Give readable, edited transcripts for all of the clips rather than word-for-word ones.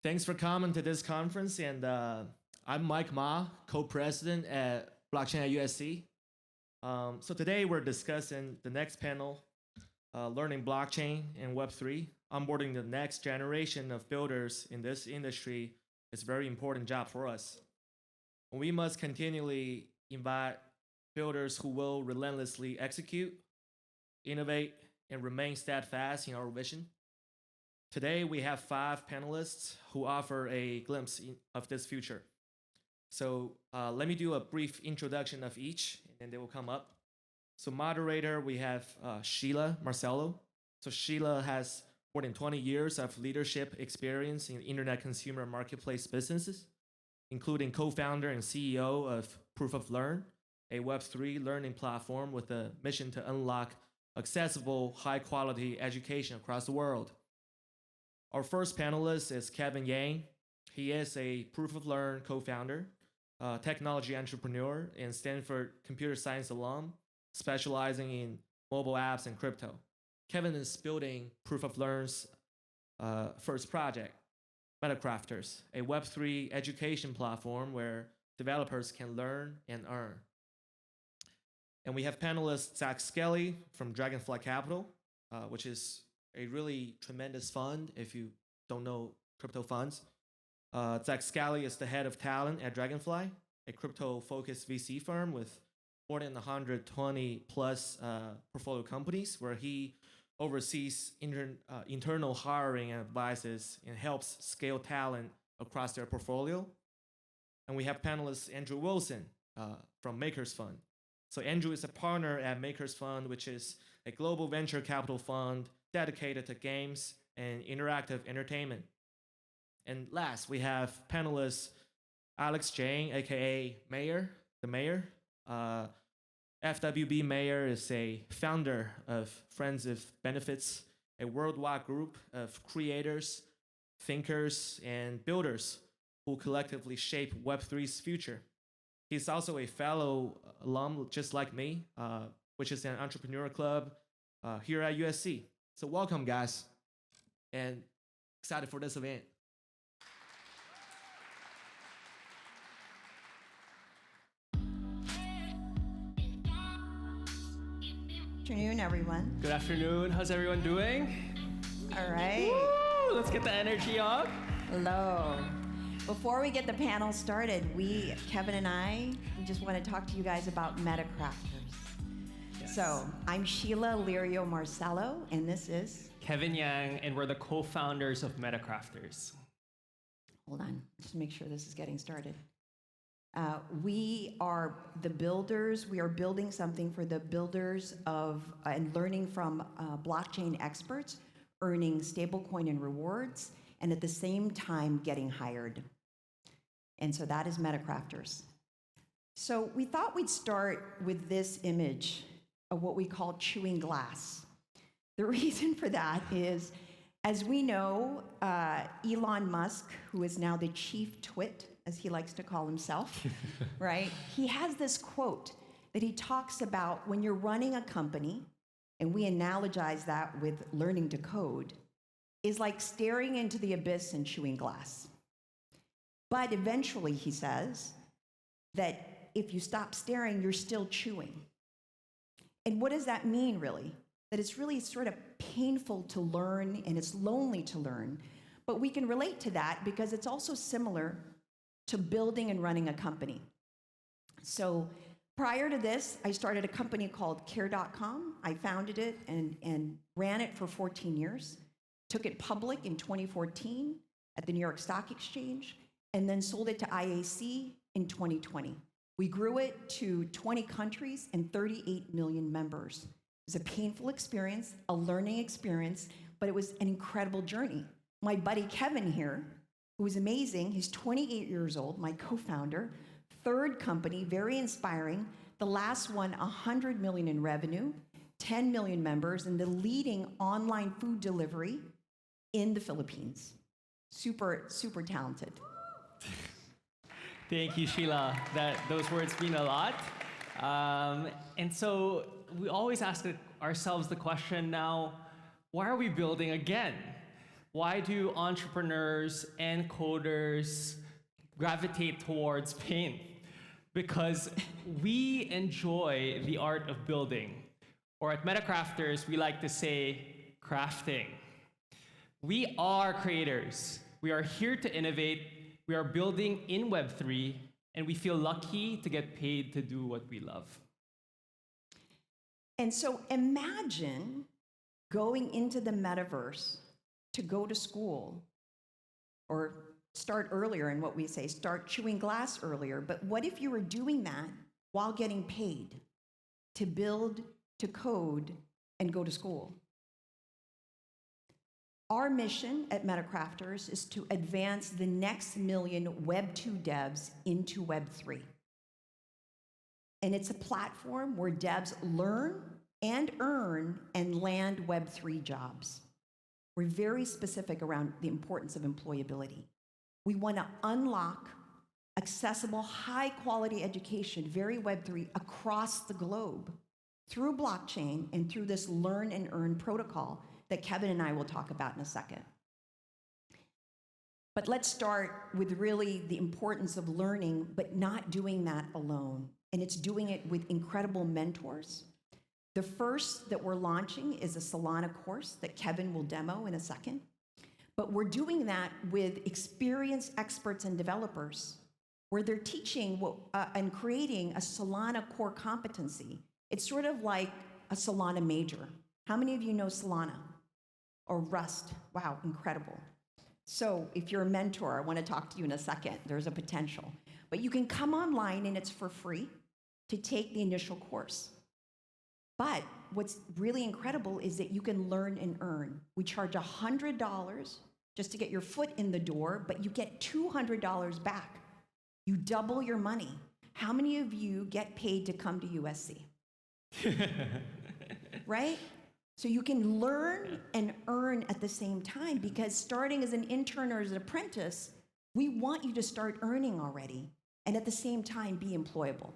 Thanks for coming to this conference. And I'm Mike Ma, co-president at Blockchain at USC. So today we're discussing the next panel, learning blockchain and Web3. Onboarding the next generation of builders in this industry is a very important job for us. We must continually invite builders who will relentlessly execute, innovate, and remain steadfast in our vision. Today, we have 5 panelists who offer a glimpse of this future. So let me do a brief introduction of each, and then they will come up. So moderator, we have Sheila Marcelo. So Sheila has more than 20 years of leadership experience in internet consumer marketplace businesses, including co-founder and CEO of Proof of Learn, a Web3 learning platform with a mission to unlock accessible, high-quality education across the world. Our first panelist is Kevin Yang. He is a Proof of Learn co-founder, technology entrepreneur, and Stanford computer science alum, specializing in mobile apps and crypto. Kevin is building Proof of Learn's first project, MetaCrafters, a Web3 education platform where developers can learn and earn. And we have panelist Zack Skelly from Dragonfly Capital, which is a really tremendous fund if you don't know crypto funds. Zack Skelly is the head of talent at Dragonfly, a crypto-focused VC firm with more than 120 plus portfolio companies, where he oversees internal hiring and advises and helps scale talent across their portfolio. And we have panelist Andrew Wilson from Makers Fund. So Andrew is a partner at Makers Fund, which is a global venture capital fund dedicated to games and interactive entertainment. And last, we have panelist Alex Zhang, aka Mayor, the Mayor. FWB Mayor is a founder of Friends of Benefits, a worldwide group of creators, thinkers, and builders who collectively shape Web3's future. He's also a fellow alum, just like me, which is an entrepreneur club here at USC. So welcome, guys, and excited for this event. Good afternoon, everyone. Good afternoon. How's everyone doing? All right. Woo! Let's get the energy up. Hello. Before we get the panel started, Kevin and I, just want to talk to you guys about MetaCrafters. Yes. So I'm Sheila, Lirio, Marcelo, and this is Kevin Yang, and we're the co-founders of MetaCrafters. Hold on, just make sure this is getting started. We are the builders. We are building something for the builders of and learning from blockchain experts, earning stablecoin and rewards, and at the same time getting hired. And so that is MetaCrafters. So we thought we'd start with this image of what we call chewing glass. The reason for that is, as we know, Elon Musk, who is now the chief twit, as he likes to call himself, right? He has this quote that he talks about when you're running a company, and we analogize that with learning to code, is like staring into the abyss and chewing glass. But eventually, he says, that if you stop staring, you're still chewing. And what does that mean, really? That it's really sort of painful to learn, and it's lonely to learn. But we can relate to that because it's also similar to building and running a company. So prior to this, I started a company called Care.com. I founded it and ran it for 14 years. Took it public in 2014 at the New York Stock Exchange, and then sold it to IAC in 2020. We grew it to 20 countries and 38 million members. It was a painful experience, a learning experience, but it was an incredible journey. My buddy Kevin here, who is amazing, he's 28 years old, my co-founder, third company, very inspiring. The last one, 100 million in revenue, 10 million members, and the leading online food delivery in the Philippines. Super, super talented. Thank you, Sheila. Those words mean a lot. And so we always ask ourselves the question now, why are we building again? why do entrepreneurs and coders gravitate towards paint? Because we enjoy the art of building. Or at MetaCrafters, we like to say crafting. We are creators. We are here to innovate. We are building in Web3, and we feel lucky to get paid to do what we love. And so imagine going into the metaverse to go to school, or start earlier in what we say, start chewing glass earlier. But what if you were doing that while getting paid to build, to code, and go to school? Our mission at MetaCrafters is to advance the next million Web2 devs into Web3. And it's a platform where devs learn and earn and land Web3 jobs. We're very specific around the importance of employability. We want to unlock accessible, high-quality education, very Web3, across the globe through blockchain and through this learn and earn protocol that Kevin and I will talk about in a second. But let's start with really the importance of learning, but not doing that alone. And it's doing it with incredible mentors. The first that we're launching is a Solana course that Kevin will demo in a second. But we're doing that with experienced experts and developers, where they're teaching and creating a Solana core competency. It's sort of like a Solana major. How many of you know Solana or Rust? Wow, incredible. So if you're a mentor, I want to talk to you in a second. There's a potential. But you can come online, and it's for free to take the initial course. But what's really incredible is that you can learn and earn. We charge $100 just to get your foot in the door, but you get $200 back. You double your money. How many of you get paid to come to USC? Right? So you can learn and earn at the same time, because starting as an intern or as an apprentice, we want you to start earning already, and at the same time be employable.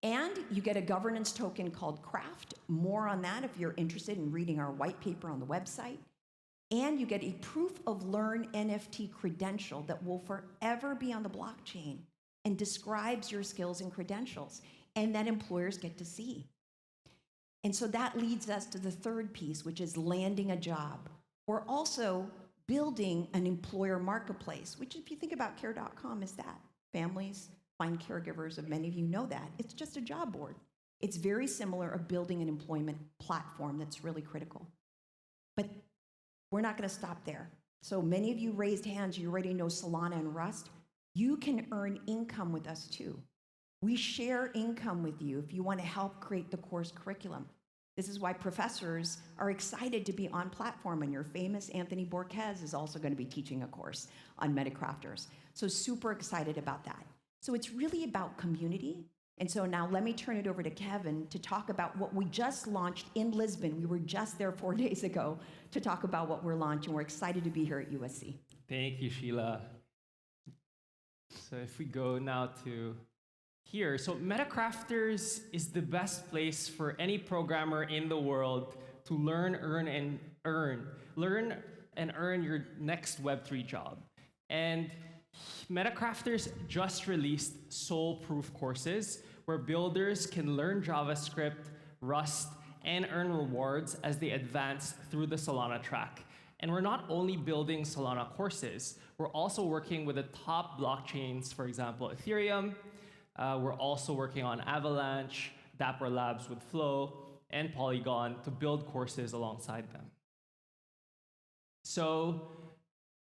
And you get a governance token called Craft. More on that if you're interested in reading our white paper on the website. And you get a proof of learn NFT credential that will forever be on the blockchain and describes your skills and credentials, and that employers get to see. And so that leads us to the third piece, which is landing a job. We're also building an employer marketplace, which, if you think about care.com, is that. Families find caregivers, and many of you know that. It's just a job board. It's very similar of building an employment platform that's really critical. But we're not going to stop there. So many of you raised hands, you already know Solana and Rust. You can earn income with us too. We share income with you if you want to help create the course curriculum. This is why professors are excited to be on platform, and your famous Anthony Borquez is also going to be teaching a course on MetaCrafters. So super excited about that. So it's really about community. And so now let me turn it over to Kevin to talk about what we just launched in Lisbon. We were just there 4 days ago to talk about what we're launching. We're excited to be here at USC. Thank you, Sheila. So if we go now to here, so MetaCrafters is the best place for any programmer in the world to learn, learn and earn your next Web3 job. And MetaCrafters just released Soul-Proof courses where builders can learn JavaScript, Rust, and earn rewards as they advance through the Solana track. And we're not only building Solana courses, we're also working with the top blockchains, for example, Ethereum. We're also working on Avalanche, Dapper Labs with Flow, and Polygon to build courses alongside them. So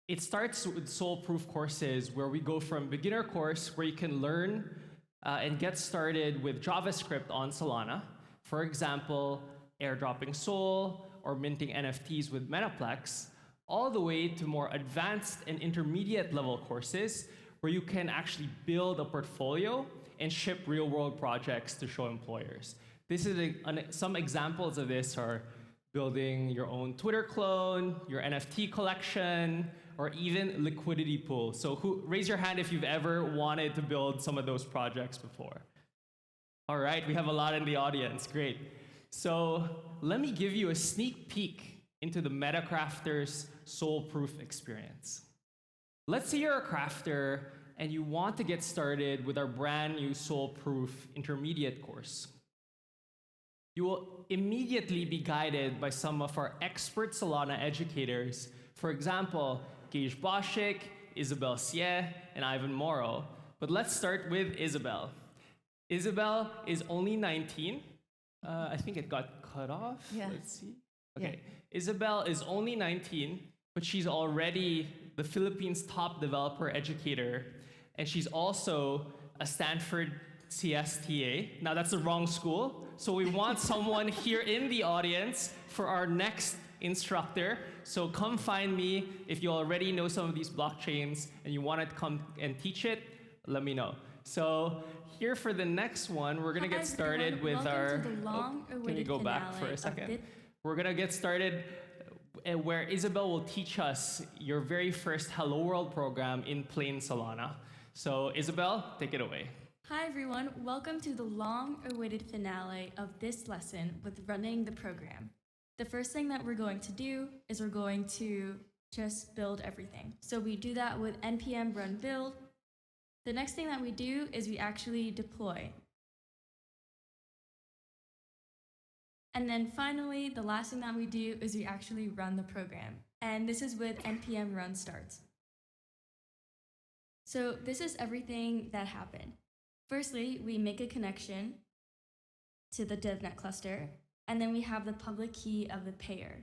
it starts with Soul-Proof courses, where we go from beginner course, where you can learn and get started with JavaScript on Solana. For example, airdropping Soul or minting NFTs with Metaplex, all the way to more advanced and intermediate level courses, where you can actually build a portfolio and ship real-world projects to show employers. This is some examples of this are building your own Twitter clone, your NFT collection, or even liquidity pool. So raise your hand if you've ever wanted to build some of those projects before. All right, we have a lot in the audience, great. So let me give you a sneak peek into the MetaCrafter's soul-proof experience. Let's say you're a crafter and you want to get started with our brand new soul-proof intermediate course. You will immediately be guided by some of our expert Solana educators. For example, Gage Boschik, Isabel Sie, and Ivan Morrow. But let's start with Isabel. Isabel is only 19. I think it got cut off. Yeah. Let's see. Okay. Yeah. Isabel is only 19, but she's already the Philippines' top developer educator. And she's also a Stanford CSTA. Now, that's the wrong school. So we want someone here in the audience for our next instructor. So come find me if you already know some of these blockchains and you want to come and teach it, let me know. So here for the next one, we're going to get started with our... can you go back for a second? We're going to get started where Isabel will teach us your very first Hello World program in plain Solana. So Isabel, take it away. Hi everyone, welcome to the long-awaited finale of this lesson with running the program. The first thing that we're going to do is we're going to just build everything. So we do that with npm run build. The next thing that we do is we actually deploy. And then finally, the last thing that we do is we actually run the program. And this is with npm run starts. So this is everything that happened. Firstly, we make a connection to the DevNet cluster, and then we have the public key of the payer.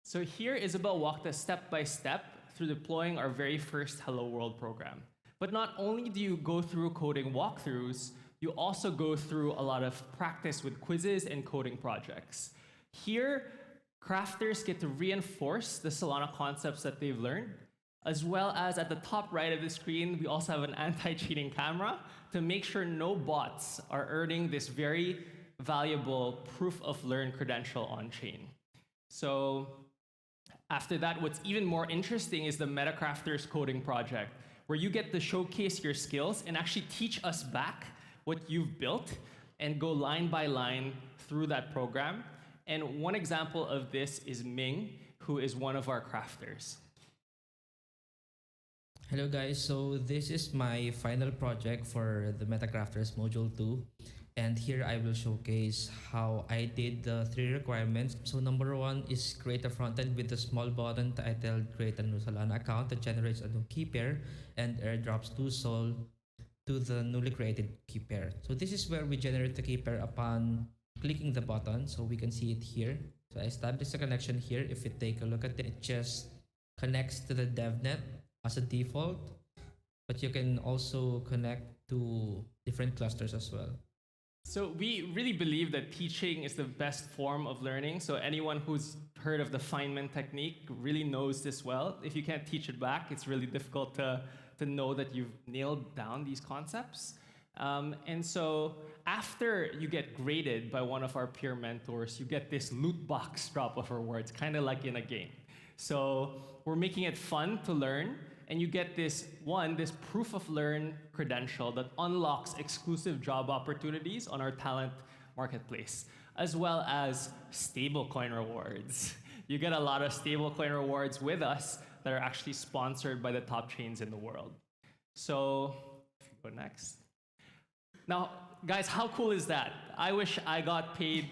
So here, Isabel walked us step by step through deploying our very first Hello World program. But not only do you go through coding walkthroughs, you also go through a lot of practice with quizzes and coding projects. Here, crafters get to reinforce the Solana concepts that they've learned, as well as at the top right of the screen, we also have an anti-cheating camera to make sure no bots are earning this very valuable proof of learn credential on chain. So after that, what's even more interesting is the MetaCrafters coding project, where you get to showcase your skills and actually teach us back what you've built and go line by line through that program. And one example of this is Ming, who is one of our crafters. Hello guys, so this is my final project for the MetaCrafters Module 2. And here I will showcase how I did the 3 requirements. So number 1 is create a frontend with a small button titled create a new Solana account that generates a new key pair and airdrops 2 Sol to the newly created key pair. So this is where we generate the key pair upon clicking the button. So we can see it here. So I established a connection here. If you take a look at it, it just connects to the DevNet as a default, but you can also connect to different clusters as well. So we really believe that teaching is the best form of learning. So anyone who's heard of the Feynman technique really knows this well. If you can't teach it back, it's really difficult to know that you've nailed down these concepts. And so after you get graded by one of our peer mentors, you get this loot box drop of rewards, kind of like in a game. So we're making it fun to learn. And you get this proof of learn credential that unlocks exclusive job opportunities on our talent marketplace, as well as stablecoin rewards. You get a lot of stablecoin rewards with us that are actually sponsored by the top chains in the world. So, if you go next. Now, guys, how cool is that? I wish I got paid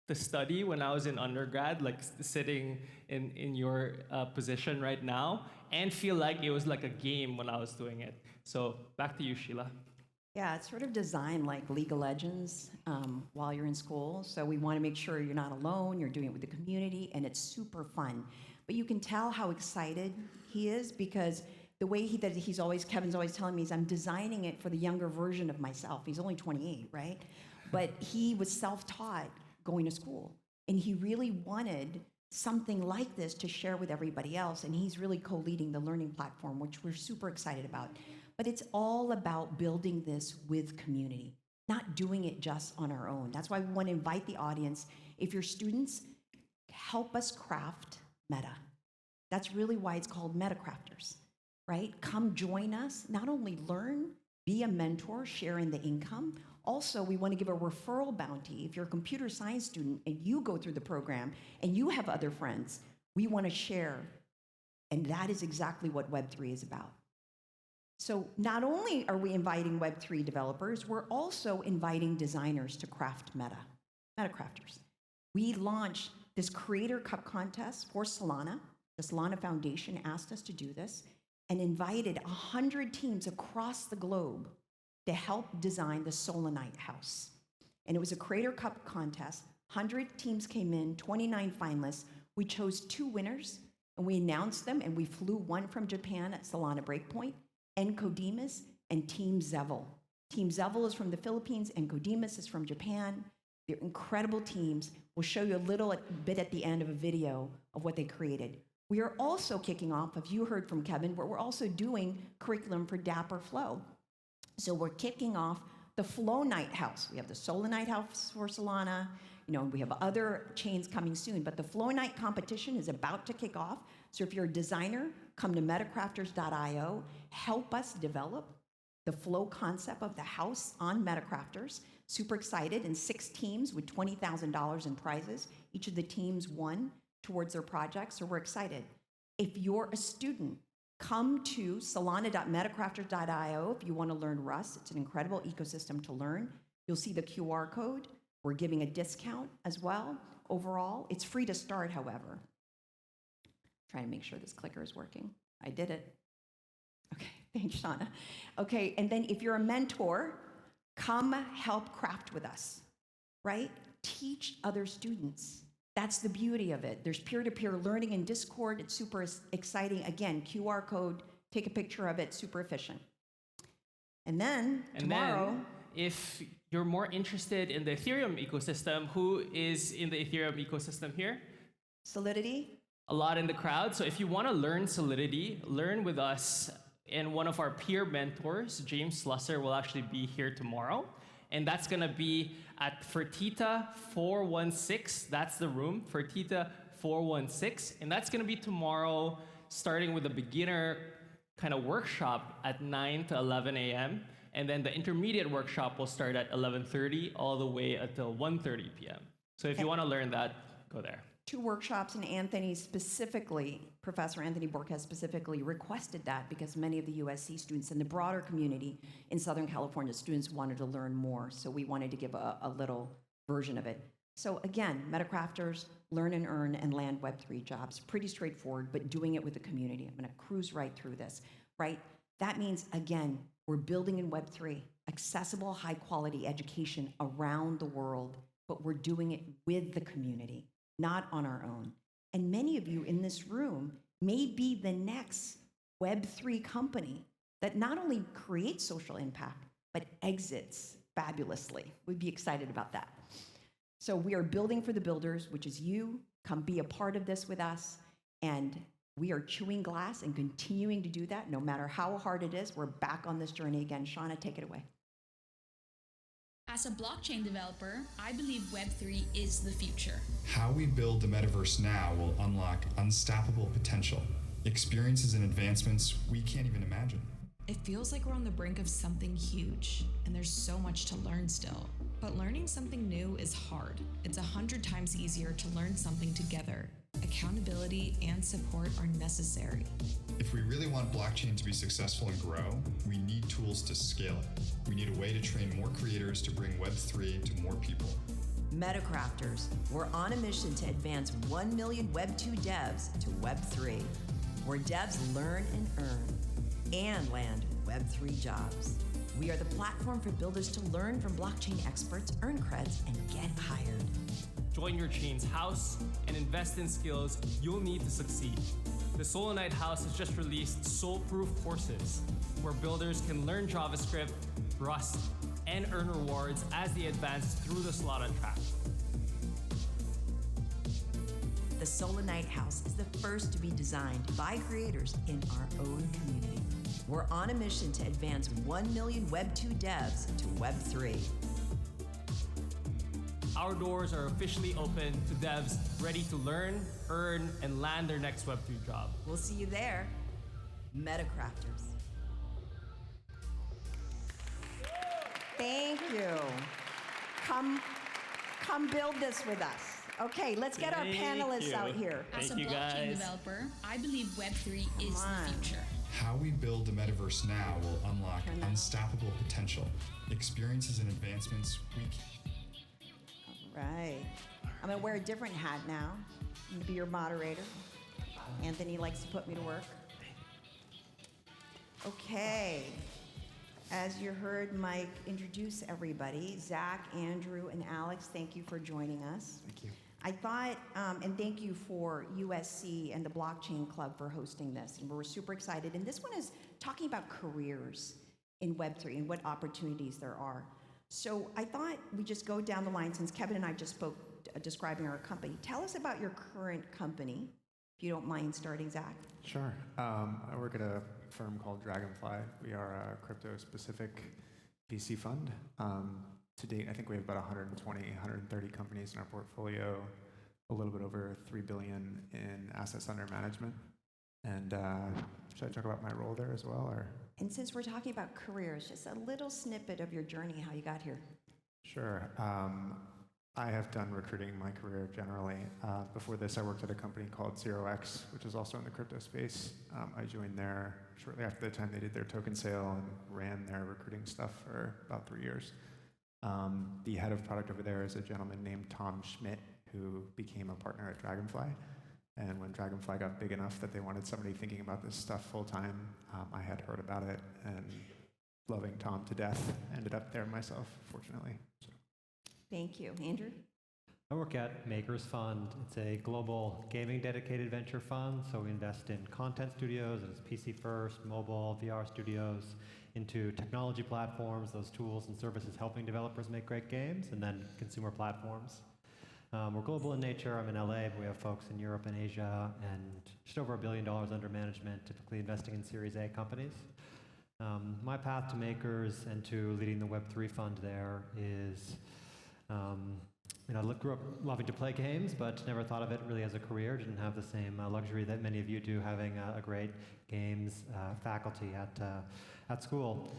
to study when I was in undergrad, like sitting in your position right now, and feel like it was like a game when I was doing it. So back to you, Sheila. Yeah, it's sort of designed like League of Legends while you're in school. So we want to make sure you're not alone, you're doing it with the community, and it's super fun. But you can tell how excited he is because the way Kevin's always telling me is I'm designing it for the younger version of myself. He's only 28, right? But he was self-taught going to school. And he really wanted something like this to share with everybody else. And he's really co-leading the learning platform, which we're super excited about. But it's all about building this with community, not doing it just on our own. That's why we want to invite the audience. If you're students, help us craft Meta. That's really why it's called MetaCrafters, right? Come join us, not only learn, be a mentor, share in the income, Also, we want to give a referral bounty. If you're a computer science student and you go through the program and you have other friends, we want to share. And that is exactly what Web3 is about. So not only are we inviting Web3 developers, we're also inviting designers to craft MetaCrafters. We launched this Creator Cup contest for Solana. The Solana Foundation asked us to do this and invited 100 teams across the globe to help design the Solanite house. And it was a Creator Cup contest. 100 teams came in, 29 finalists. We chose 2 winners, and we announced them, and we flew one from Japan at Solana Breakpoint, Encodemus, and Team Zevel. Team Zevel is from the Philippines, Encodemus is from Japan. They're incredible teams. We'll show you a little bit at the end of a video of what they created. We are also kicking off, if you heard from Kevin, but we're also doing curriculum for Dapper Flow. So we're kicking off the Flow Night House. We have the Solanite House for Solana. We have other chains coming soon, but the Flow Night competition is about to kick off. So if you're a designer, come to metacrafters.io, help us develop the flow concept of the house on MetaCrafters. Super excited, and 6 teams with $20,000 in prizes. Each of the teams won towards their project, so we're excited. If you're a student, come to solana.metacrafters.io if you want to learn Rust. It's an incredible ecosystem to learn. You'll see the QR code. We're giving a discount as well. Overall, it's free to start, however. Trying to make sure this clicker is working. I did it. Okay, thanks, Shauna. Okay, and then if you're a mentor, come help craft with us, right? Teach other students. That's the beauty of it. There's peer-to-peer learning in Discord. It's super exciting. Again, QR code, take a picture of it, super efficient. And then tomorrow, if you're more interested in the Ethereum ecosystem, who is in the Ethereum ecosystem here? Solidity. A lot in the crowd. So if you want to learn Solidity, learn with us. And one of our peer mentors, James Slusser, will actually be here tomorrow. And that's going to be at Fertita 416. That's the room, Fertita 416. And that's going to be tomorrow, starting with a beginner kind of workshop at 9 to 11 a.m. And then the intermediate workshop will start at 11:30 all the way until 1:30 p.m. So if you want to learn that, go there. 2 workshops, and Anthony specifically, Professor Anthony Bork has specifically requested that because many of the USC students and the broader community in Southern California students wanted to learn more. So we wanted to give a little version of it. So again, MetaCrafters, learn and earn and land Web3 jobs. Pretty straightforward, but doing it with the community. I'm gonna cruise right through this, right? That means, again, we're building in Web3, accessible, high quality education around the world, but we're doing it with the community, not on our own. And many of you in this room may be the next Web3 company that not only creates social impact, but exits fabulously. We'd be excited about that. So we are building for the builders, which is you. Come be a part of this with us. And we are chewing glass and continuing to do that no matter how hard it is. We're back on this journey again. Shauna, take it away. As a blockchain developer, I believe Web3 is the future. How we build the metaverse now will unlock unstoppable potential, experiences and advancements we can't even imagine. It feels like we're on the brink of something huge, and there's so much to learn still. But learning something new is hard. It's 100 times easier to learn something together. Accountability and support are necessary. If we really want blockchain to be successful and grow, we need tools to scale it. We need a way to train more creators to bring Web3 to more people. MetaCrafters, we're on a mission to advance 1 million Web2 devs to Web3, where devs learn and earn and land Web3 jobs. We are the platform for builders to learn from blockchain experts, earn creds, and get hired. Join your chain's house and invest in skills you'll need to succeed. The Solanite House has just released Soul-Proof courses where builders can learn JavaScript, Rust, and earn rewards as they advance through the Solana track. The Solanite House is the first to be designed by creators in our own community. We're on a mission to advance 1 million Web2 devs to Web3. Our doors are officially open to devs ready to learn, earn, and land their next Web3 job. We'll see you there. MetaCrafters. Thank you. Come build this with us. Okay, let's get our panelists out here. As a Thank you, blockchain guys. developer, I believe Web3 is Come on. the future. How we build the metaverse now will unlock Turn that on. unstoppable potential, experiences and advancements we Right. I'm gonna wear a different hat now. I'm gonna be your moderator. Anthony likes to put me to work. Okay. As you heard Mike introduce everybody, Zack, Andrew, and Alex, thank you for joining us. Thank you. I thought, and thank you for USC and the Blockchain Club for hosting this. And we're super excited. And this one is talking about careers in Web3 and what opportunities there are. So I thought we just go down the line since Kevin and I just spoke describing our company. Tell us about your current company, if you don't mind starting, Zack. Sure. I work at a firm called Dragonfly. We are a crypto-specific VC fund. To date, I think we have about 120, 130 companies in our portfolio, a little bit over $3 billion in assets under management. And should I talk about my role there as well, or? And since we're talking about careers, just a little snippet of your journey, how you got here. Sure. I have done recruiting in my career generally. Before this, I worked at a company called 0x, which is also in the crypto space. I joined there shortly after the time they did their token sale and ran their recruiting stuff for about 3 years. The head of product over there is a gentleman named Tom Schmidt, who became a partner at Dragonfly. And when Dragonfly got big enough that they wanted somebody thinking about this stuff full time, I had heard about it and loving Tom to death, ended up there myself, fortunately. So. Thank you. Andrew? I work at Makers Fund. It's a global gaming dedicated venture fund. So we invest in content studios, and it's PC first, mobile, VR studios, into technology platforms, those tools and services helping developers make great games, and then consumer platforms. We're global in nature. I'm in LA, but we have folks in Europe and Asia, and just over $1 billion under management, typically investing in Series A companies. My path to Makers and to leading the Web3 fund there is, I grew up loving to play games, but never thought of it really as a career. Didn't have the same luxury that many of you do, having a great games faculty at school.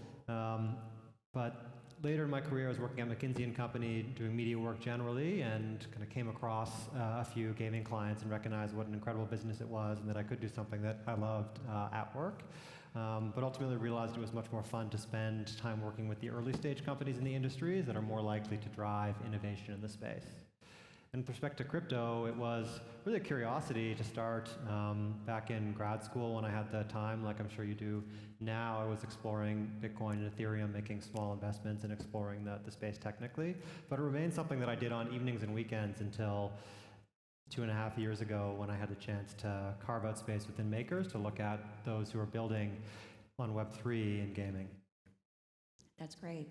But later in my career, I was working at McKinsey & Company doing media work generally, and kind of came across a few gaming clients and recognized what an incredible business it was, and that I could do something that I loved at work. But ultimately realized it was much more fun to spend time working with the early stage companies in the industries that are more likely to drive innovation in the space. And with respect to crypto, it was really a curiosity to start back in grad school when I had the time, like I'm sure you do now. I was exploring Bitcoin and Ethereum, making small investments and exploring the space technically. But it remained something that I did on evenings and weekends until 2.5 years ago, when I had the chance to carve out space within Makers to look at those who are building on Web3 in gaming. That's great.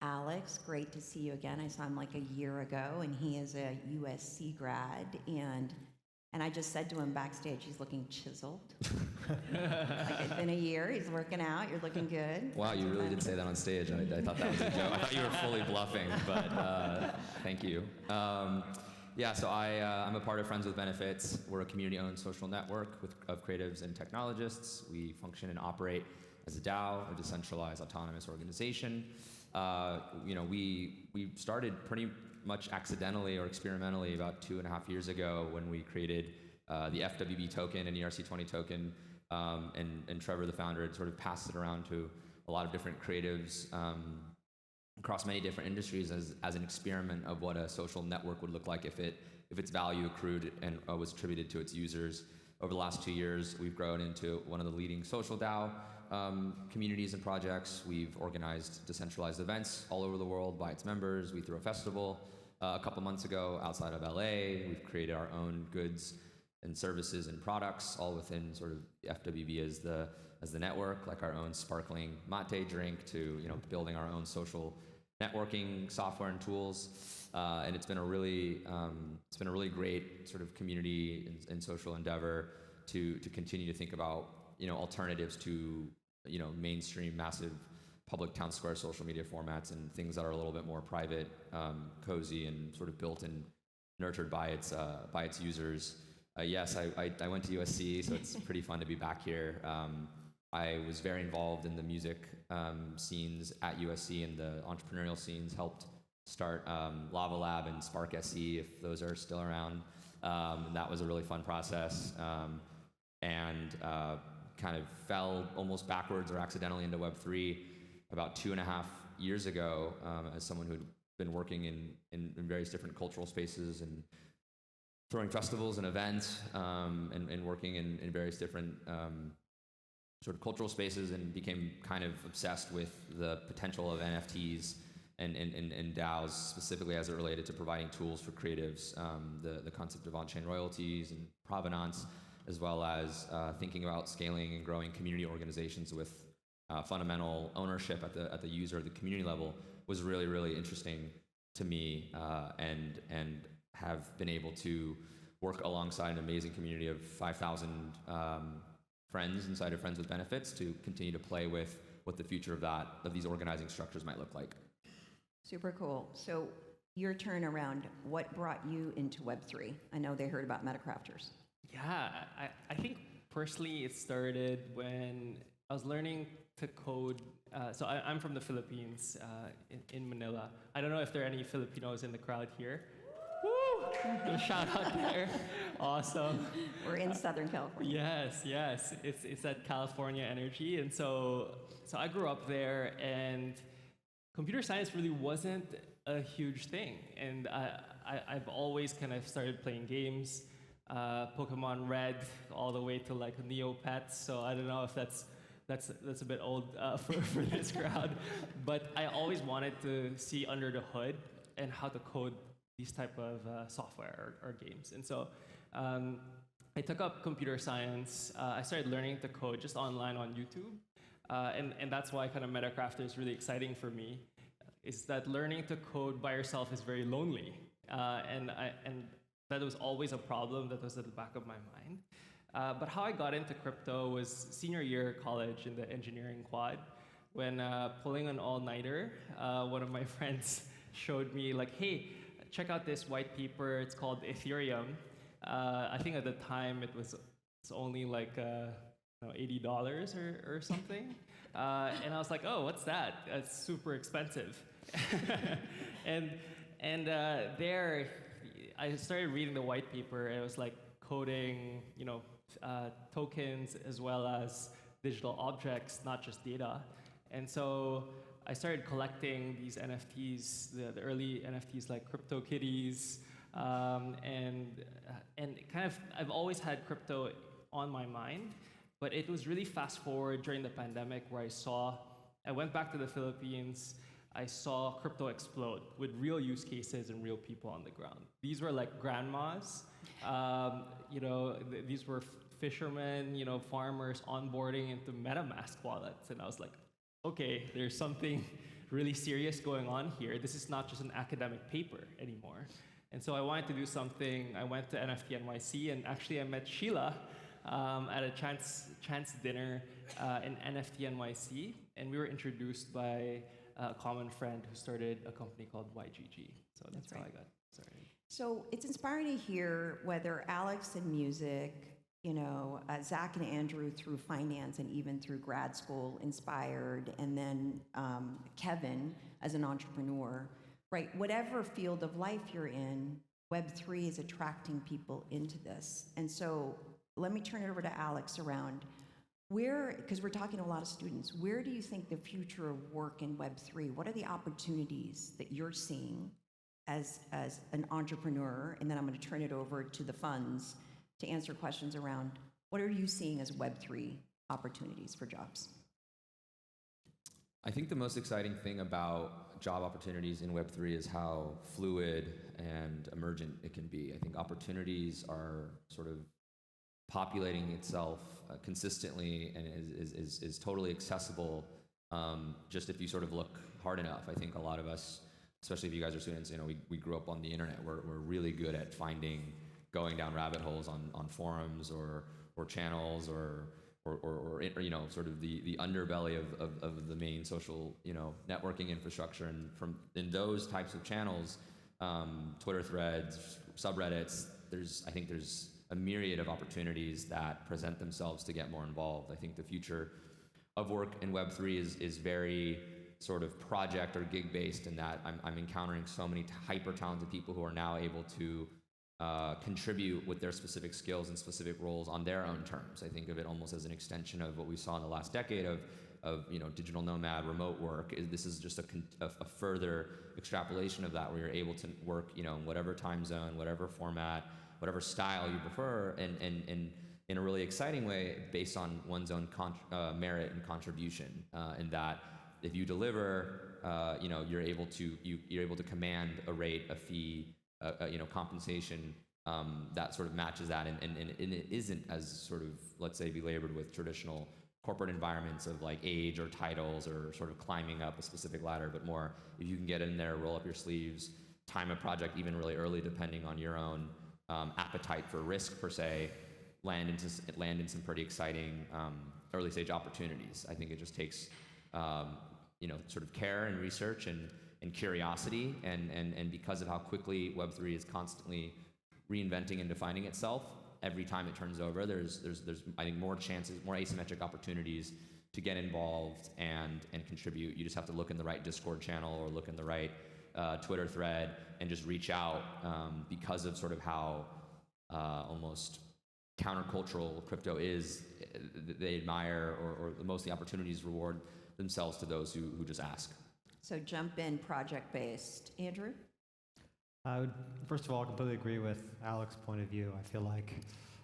Alex, great to see you again. I saw him like a year ago, and he is a USC grad, and I just said to him backstage, he's looking chiseled. Like it's been a year, he's working out, you're looking good. Wow, you really did say that on stage. I thought that was a joke. I thought you were fully bluffing, but thank you. Yeah, so I'm a part of Friends with Benefits. We're a community-owned social network of creatives and technologists. We function and operate as a DAO, a decentralized autonomous organization. We started pretty much accidentally or experimentally about 2.5 years ago when we created the FWB token and ERC20 token, and Trevor, the founder, had sort of passed it around to a lot of different creatives across many different industries as an experiment of what a social network would look like if its value accrued and was attributed to its users. Over the last 2 years, we've grown into one of the leading social DAO communities and projects. We've organized decentralized events all over the world by its members. We threw a festival a couple months ago outside of LA. We've created our own goods and services and products, all within sort of FWB as the network, like our own sparkling mate drink, to building our own social networking software and tools. And it's been a really great sort of community and social endeavor to continue to think about alternatives to mainstream massive public town square social media formats, and things that are a little bit more private, cozy, and sort of built and nurtured by its users. Yes, I went to USC, so it's pretty fun to be back here. I was very involved in the music scenes at USC, and the entrepreneurial scenes. Helped start Lava Lab and Spark SE, if those are still around. And that was a really fun process. And kind of fell almost backwards or accidentally into Web3 about 2.5 years ago, as someone who'd been working in various different cultural spaces and throwing festivals and events, and working in various different sort of cultural spaces, and became kind of obsessed with the potential of NFTs and DAOs, specifically as it related to providing tools for creatives, the concept of on-chain royalties and provenance, as well as thinking about scaling and growing community organizations with fundamental ownership at the user, the community level, was really, really interesting to me, and have been able to work alongside an amazing community of 5,000 friends inside of Friends with Benefits to continue to play with what the future of these organizing structures might look like. Super cool. So your turnaround, what brought you into Web3? I know they heard about MetaCrafters. Yeah, I think personally it started when I was learning to code. So I'm from the Philippines, in Manila. I don't know if there are any Filipinos in the crowd here. Woo! A shout out there. Awesome. We're in Southern California. Yes. It's that California energy. And so I grew up there, and computer science really wasn't a huge thing. And I've always kind of started playing games, Pokemon Red all the way to like Neopets. So I don't know if that's a bit old for this crowd. But I always wanted to see under the hood and how to code these type of software or games. And so I took up computer science. I started learning to code just online on YouTube. And that's why kind of MetaCraft is really exciting for me, is that learning to code by yourself is very lonely. And that was always a problem that was at the back of my mind. But how I got into crypto was senior year of college in the engineering quad, when pulling an all-nighter, one of my friends showed me like, hey, check out this white paper. It's called Ethereum. I think at the time it's only like $80 or something. And I was like, oh, what's that? It's super expensive. and there, I started reading the white paper, and it was like coding, tokens as well as digital objects, not just data. And so I started collecting these NFTs, the early NFTs like CryptoKitties, and kind of I've always had crypto on my mind, but it was really fast forward during the pandemic where I went back to the Philippines. I saw crypto explode with real use cases and real people on the ground. These were like grandmas, these were fishermen, farmers onboarding into MetaMask wallets. And I was like, okay, there's something really serious going on here. This is not just an academic paper anymore. And so I wanted to do something. I went to NFT NYC, and actually I met Sheila at a chance dinner in NFT NYC. And we were introduced by a common friend who started a company called YGG. So that's how I got started. So it's inspiring to hear whether Alex in music, Zack and Andrew through finance and even through grad school inspired, and then Kevin as an entrepreneur, right? Whatever field of life you're in, Web3 is attracting people into this. And so let me turn it over to Alex around because we're talking to a lot of students, where do you think the future of work in Web3, what are the opportunities that you're seeing as an entrepreneur? And then I'm going to turn it over to the funds to answer questions around what are you seeing as Web3 opportunities for jobs? I think the most exciting thing about job opportunities in Web3 is how fluid and emergent it can be. I think opportunities are sort of populating itself consistently and is totally accessible just if you sort of look hard enough. I think a lot of us, especially if you guys are students, we grew up on the internet. We're really good at going down rabbit holes on forums or channels or sort of the underbelly of the main social networking infrastructure. And in those types of channels, Twitter threads, subreddits, I think there's a myriad of opportunities that present themselves to get more involved. I think the future of work in Web3 is very sort of project or gig based, in that I'm encountering so many hyper talented people who are now able to contribute with their specific skills and specific roles on their own terms. I think of it almost as an extension of what we saw in the last decade of digital nomad, remote work. This is just a further extrapolation of that, where you're able to work in whatever time zone, whatever format, whatever style you prefer, and in a really exciting way based on one's own merit and contribution. And that if you deliver, you're able to command a rate, a fee, compensation that sort of matches that, and it isn't as sort of, let's say, belabored with traditional corporate environments of like age or titles or sort of climbing up a specific ladder, but more if you can get in there, roll up your sleeves, time a project even really early, depending on your own appetite for risk per se, land in some pretty exciting early stage opportunities. I think it just takes sort of care and research and curiosity, and because of how quickly Web3 is constantly reinventing and defining itself, every time it turns over, there's I think more chances, more asymmetric opportunities to get involved and contribute. You just have to look in the right Discord channel or look in the right Twitter thread and just reach out, because of sort of how almost countercultural crypto is. They admire, or most of the opportunities reward themselves to those who just ask. So jump in project-based. Andrew? I would, first of all, completely agree with Alex's point of view. I feel like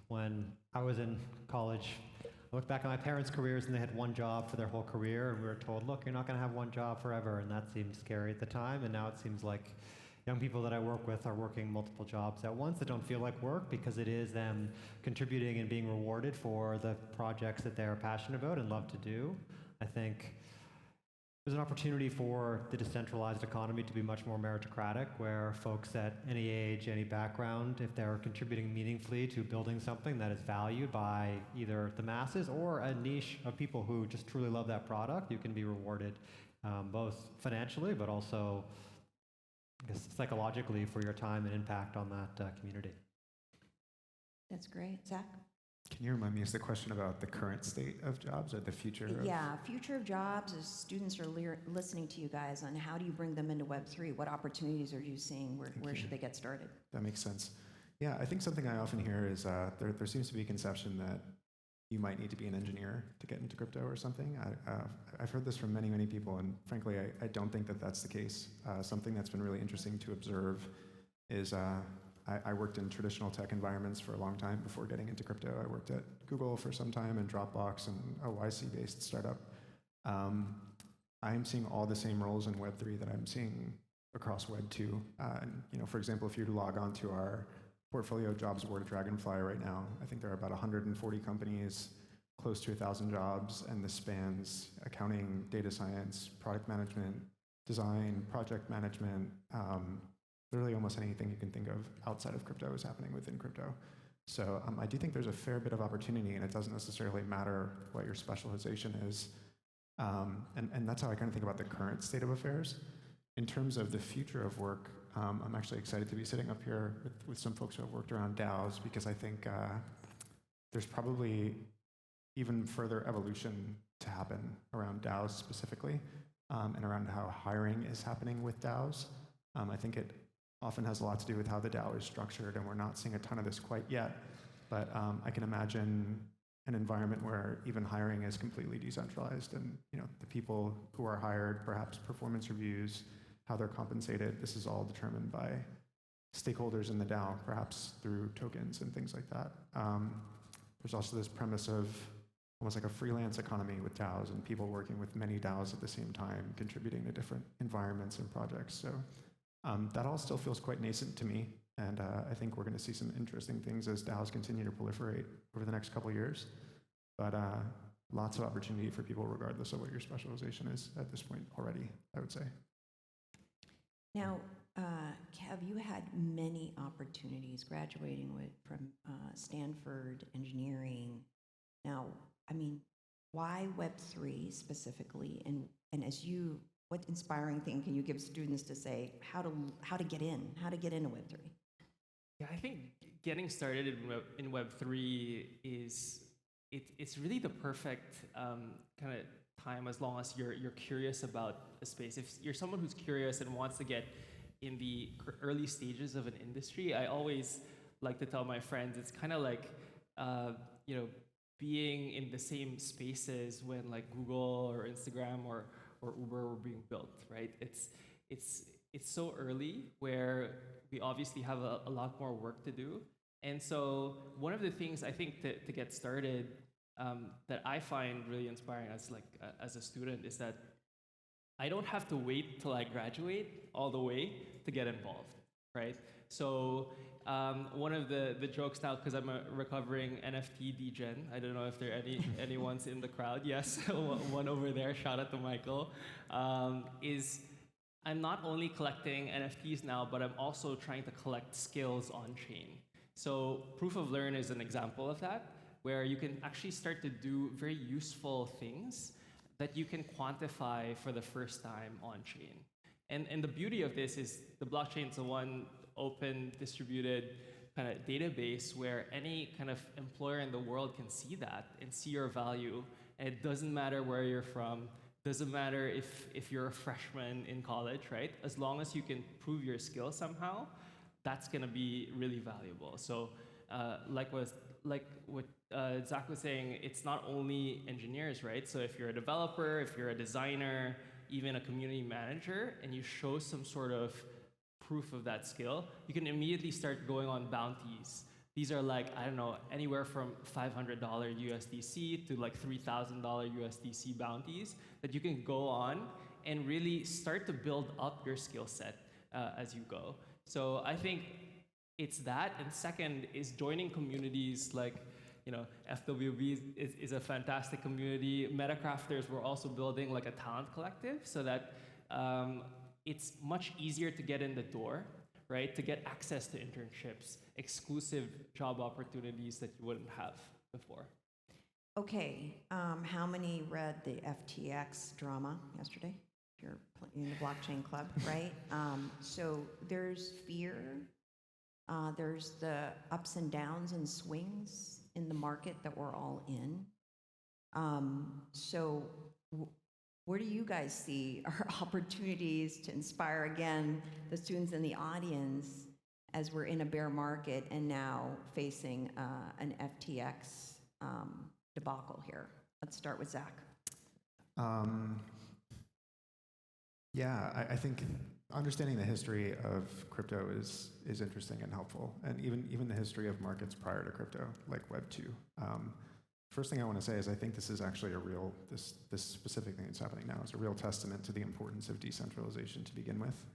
when I was in college, I looked back at my parents' careers and they had one job for their whole career, and we were told, look, you're not going to have one job forever, and that seemed scary at the time. And now it seems like young people that I work with are working multiple jobs at once that don't feel like work, because it is them contributing and being rewarded for the projects that they're passionate about and love to do. I think there's an opportunity for the decentralized economy to be much more meritocratic, where folks at any age, any background, if they're contributing meaningfully to building something that is valued by either the masses or a niche of people who just truly love that product, you can be rewarded both financially, but also, I guess, psychologically for your time and impact on that community. That's great. Zach? Can you remind me, is the question about the current state of jobs or the future? Yeah, future of jobs, as students are listening to you guys on how do you bring them into Web3? What opportunities are you seeing? Where should they get started? That makes sense. Yeah, I think something I often hear is there seems to be a conception that you might need to be an engineer to get into crypto or something. I've heard this from many, many people, and frankly, I don't think that that's the case. Something that's been really interesting to observe is I worked in traditional tech environments for a long time before getting into crypto. I worked at Google for some time and Dropbox and a YC-based startup. I'm seeing all the same roles in Web3 that I'm seeing across Web2. For example, if you log on to our portfolio jobs board at Dragonfly right now, I think there are about 140 companies, close to 1,000 jobs, and this spans accounting, data science, product management, design, project management, literally almost anything you can think of outside of crypto is happening within crypto. So I do think there's a fair bit of opportunity, and it doesn't necessarily matter what your specialization is. And that's how I kind of think about the current state of affairs. In terms of the future of work, I'm actually excited to be sitting up here with some folks who have worked around DAOs, because I think there's probably even further evolution to happen around DAOs specifically, and around how hiring is happening with DAOs. I think it often has a lot to do with how the DAO is structured, and we're not seeing a ton of this quite yet. But I can imagine an environment where even hiring is completely decentralized, and the people who are hired, perhaps performance reviews, how they're compensated, this is all determined by stakeholders in the DAO, perhaps through tokens and things like that. There's also this premise of almost like a freelance economy with DAOs, and people working with many DAOs at the same time, contributing to different environments and projects. So that all still feels quite nascent to me, and I think we're going to see some interesting things as DAOs continue to proliferate over the next couple of years. But lots of opportunity for people regardless of what your specialization is at this point already, I would say. Now, Kev, you had many opportunities graduating from Stanford engineering. Now, I mean, why Web3 specifically? And as you, what inspiring thing can you give students to say how to get into Web3? Yeah, I think getting started in Web3 is it's really the perfect kind of time as long as you're curious about a space. If you're someone who's curious and wants to get in the early stages of an industry, I always like to tell my friends it's kind of like being in the same spaces when like Google or Instagram or Uber were being built, right? It's so early where we obviously have a lot more work to do. And so one of the things I think to get started that I find really inspiring as a student is that I don't have to wait till I graduate all the way to get involved, right? So one of the jokes now, because I'm a recovering NFT degen, I don't know if there are anyone's in the crowd. Yes, one over there, shout out to Michael, is I'm not only collecting NFTs now, but I'm also trying to collect skills on chain. So proof of learn is an example of that, where you can actually start to do very useful things that you can quantify for the first time on chain. And the beauty of this is the blockchain is a one open distributed kind of database where any kind of employer in the world can see that and see your value. And it doesn't matter where you're from, doesn't matter if you're a freshman in college, right? As long as you can prove your skill somehow, that's gonna be really valuable. So like what Zack was saying, it's not only engineers, right? So if you're a developer, if you're a designer, even a community manager, and you show some sort of proof of that skill, you can immediately start going on bounties. These are like, I don't know, anywhere from $500 USDC to like $3,000 USDC bounties that you can go on and really start to build up your skill set as you go. So I think it's that, and second is joining communities like, FWB is a fantastic community. MetaCrafters, we're also building like a talent collective so that it's much easier to get in the door, right? To get access to internships, exclusive job opportunities that you wouldn't have before. Okay, how many read the FTX drama yesterday? You're in the blockchain club, right? So there's fear. There's the ups and downs and swings in the market that we're all in. So where do you guys see our opportunities to inspire, again, the students in the audience as we're in a bear market and now facing an FTX debacle here? Let's start with Zack. I think understanding the history of crypto is interesting and helpful, and even the history of markets prior to crypto, like Web 2. First thing I want to say is I think this is actually this specific thing that's happening now is a real testament to the importance of decentralization to begin with.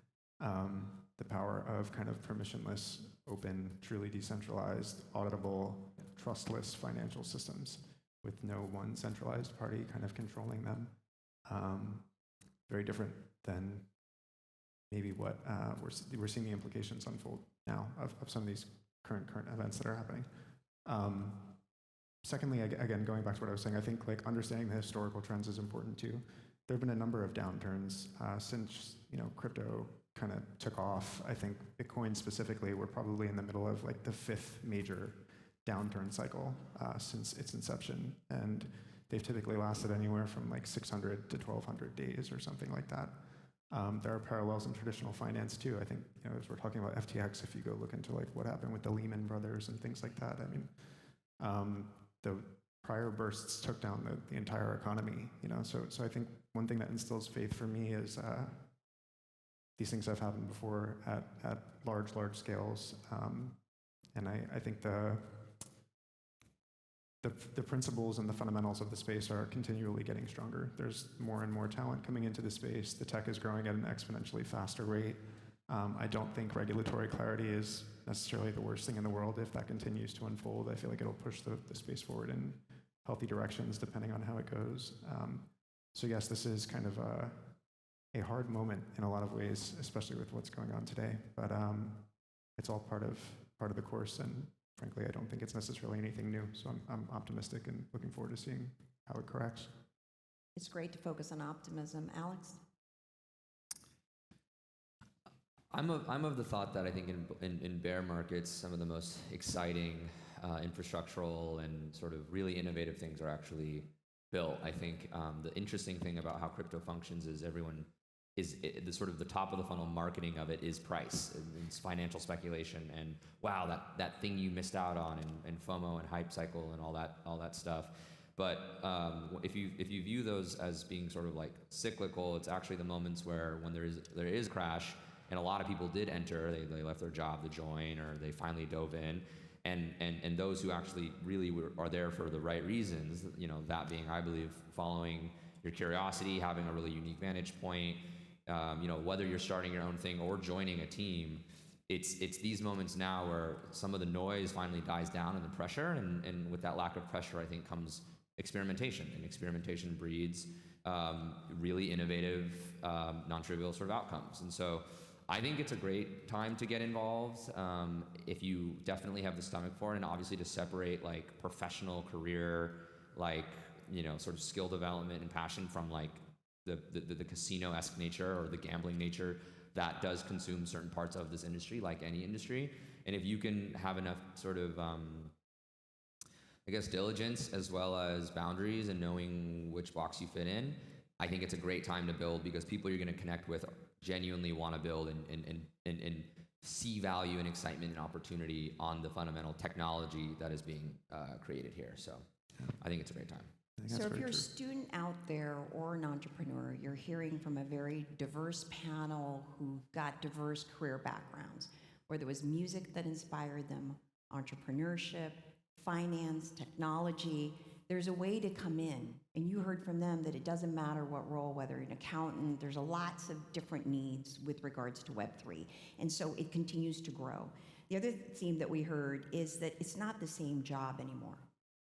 The power of kind of permissionless, open, truly decentralized, auditable, trustless financial systems with no one centralized party kind of controlling them. Very different than maybe what we're seeing the implications unfold now of some of these current events that are happening. Secondly, again, going back to what I was saying, I think like understanding the historical trends is important too. There have been a number of downturns since crypto kind of took off. I think Bitcoin specifically, we're probably in the middle of like the 5th major downturn cycle since its inception, and they've typically lasted anywhere from like 600 to 1,200 days or something like that. There are parallels in traditional finance too. I think as we're talking about FTX, if you go look into like what happened with the Lehman Brothers and things like that, I mean, the prior bursts took down the entire economy. So I think one thing that instills faith for me is these things have happened before at large scales, and I think the principles and the fundamentals of the space are continually getting stronger. There's more and more talent coming into the space. The tech is growing at an exponentially faster rate. I don't think regulatory clarity is necessarily the worst thing in the world. If that continues to unfold, I feel like it'll push the space forward in healthy directions depending on how it goes. So yes, this is kind of a hard moment in a lot of ways, especially with what's going on today. But it's all part of the course, and frankly, I don't think it's necessarily anything new. So I'm optimistic and looking forward to seeing how it corrects. It's great to focus on optimism. Alex? I'm of the thought that I think in bear markets, some of the most exciting infrastructural and sort of really innovative things are actually built. I think the interesting thing about how crypto functions is everyone the sort of the top of the funnel marketing of it is price and it's financial speculation and wow, that thing you missed out on and FOMO and hype cycle and all that stuff. But if you view those as being sort of like cyclical, it's actually the moments where when there is a crash and a lot of people did enter, they left their job to join or they finally dove in. And those who actually really are there for the right reasons, you know, that being, I believe, following your curiosity, having a really unique vantage point, you know, whether you're starting your own thing or joining a team, it's these moments now where some of the noise finally dies down and the pressure, and with that lack of pressure, I think comes experimentation, and experimentation breeds really innovative, non-trivial sort of outcomes. And so I think it's a great time to get involved if you definitely have the stomach for it, and obviously to separate like professional career, like, you know, sort of skill development and passion from like the casino-esque nature or the gambling nature that does consume certain parts of this industry, like any industry. And if you can have enough sort of I guess diligence as well as boundaries and knowing which box you fit in, I think it's a great time to build because people you're going to connect with genuinely want to build and see value and excitement and opportunity on the fundamental technology that is being created here. So I think it's a great time. So if you're a student out there or an entrepreneur, you're hearing from a very diverse panel who've got diverse career backgrounds, whether it was music that inspired them, entrepreneurship, finance, technology. There's a way to come in, and you heard from them that it doesn't matter what role, whether you're an accountant, there's lots of different needs with regards to Web3, and so it continues to grow. The other theme that we heard is that it's not the same job anymore.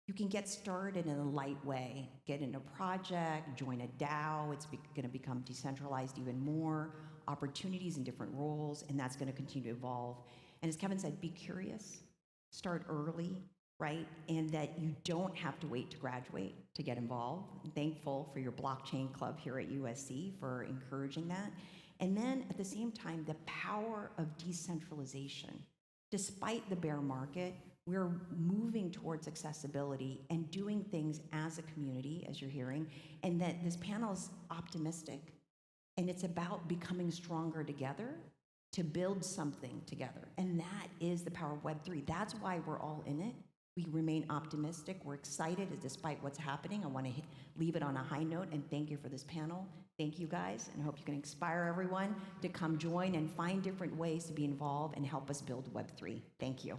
You can get started in a light way, get in a project, join a DAO, it's going to become decentralized even more, opportunities in different roles, and that's going to continue to evolve. And as Kevin said, be curious, start early, right? And that you don't have to wait to graduate to get involved. I'm thankful for your blockchain club here at USC for encouraging that. And then at the same time, the power of decentralization. Despite the bear market, we're moving towards accessibility and doing things as a community, as you're hearing, and that this panel is optimistic, and it's about becoming stronger together to build something together. And that is the power of Web3. That's why we're all in it. We remain optimistic. We're excited despite what's happening. I want to leave it on a high note and thank you for this panel. Thank you guys, and I hope you can inspire everyone to come join and find different ways to be involved and help us build Web3. Thank you.